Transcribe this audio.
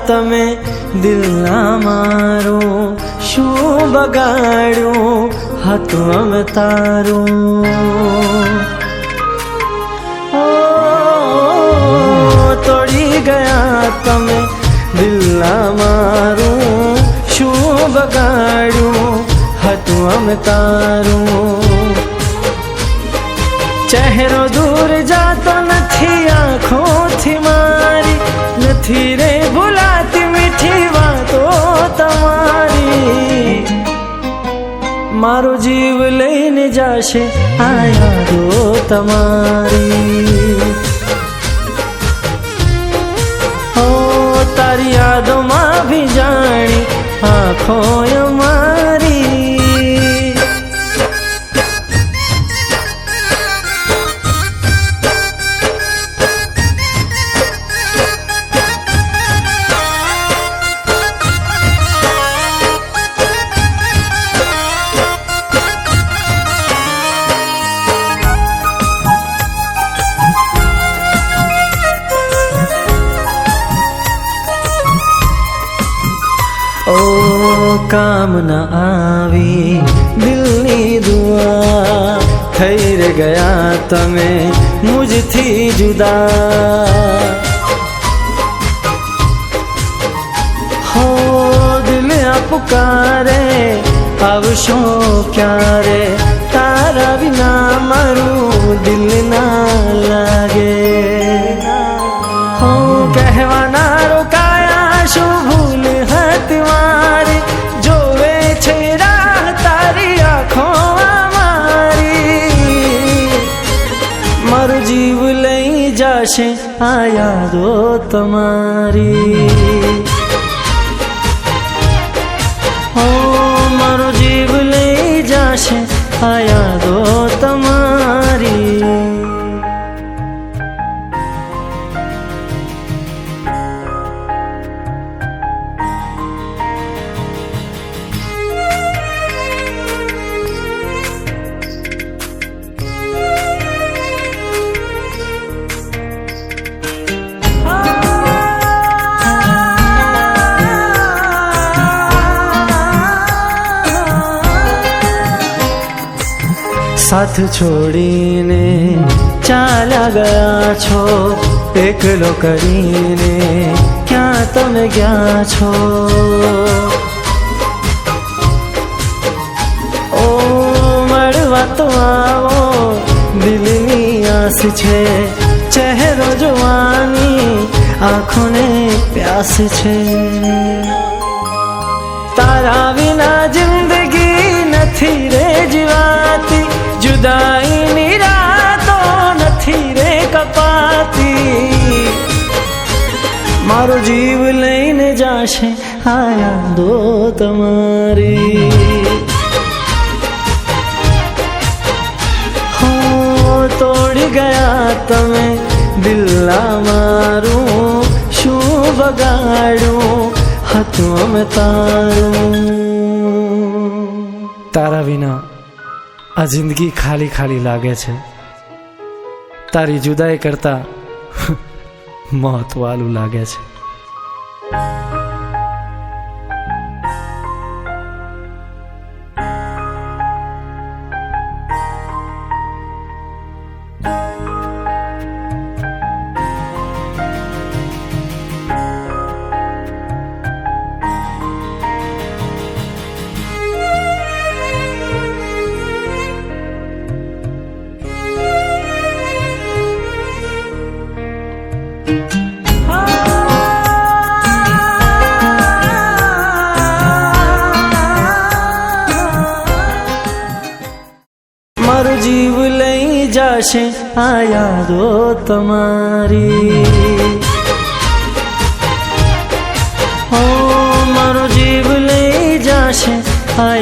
તમે દિલના મારું શું બગાડ્યું હતું અમે તારું તોડી ગયા તમે દિલના મારું શું બગાડ્યું હતું અમે તારું ચહેરો દૂર જાતો નથી આંખોથી મારી નથી રે ભૂલાતી મીઠી વાતો તમારી મારો જીવ લઈને જાશે આ યાદો તમારી તારી યાદોમાં ભી જાણી આંખો અમારી કામ ન આવી દિલની દુઆ થઈ રે ગયા તમે મુझથી જુદા હો દિલ આ પુકારે આવશો ક્યારે તારા વિના મારું દિલ ના લાગે હો કહેવાના રોકાયા શું ભૂલ હતી મારી જોવે છે રાહ તારી આંખો અમારી મારો જીવ લઈ જાશે આ યાદો તમારી હો મારો જીવ લઈ જાશે આ યાદો તમારી साथ छोड़ीने चाला गया छो एकलो करीने क्या तमे गया छो ओ मळवा तो आवो दिलनी आस छे चेहरो जोवानी आँखों ने प्यास छे तारा विना जिंदगी નથી રે જીવાતી जुदाई रातो નથી रे कपाती मारो जीव लईने जाशे आ यादो तमारी हो तोड़ी गया तमे दिलना मारूं શું બગાડ્યું હતું અમે તારું તારા વિના આ જિંદગી ખાલી ખાલી લાગે છે તારી જુદાઈ કરતા મોત વાલું લાગે છે મારો જીવ લઈ જાશે આ યાદો તમારી હો મારો જીવ લઈ જાશે આ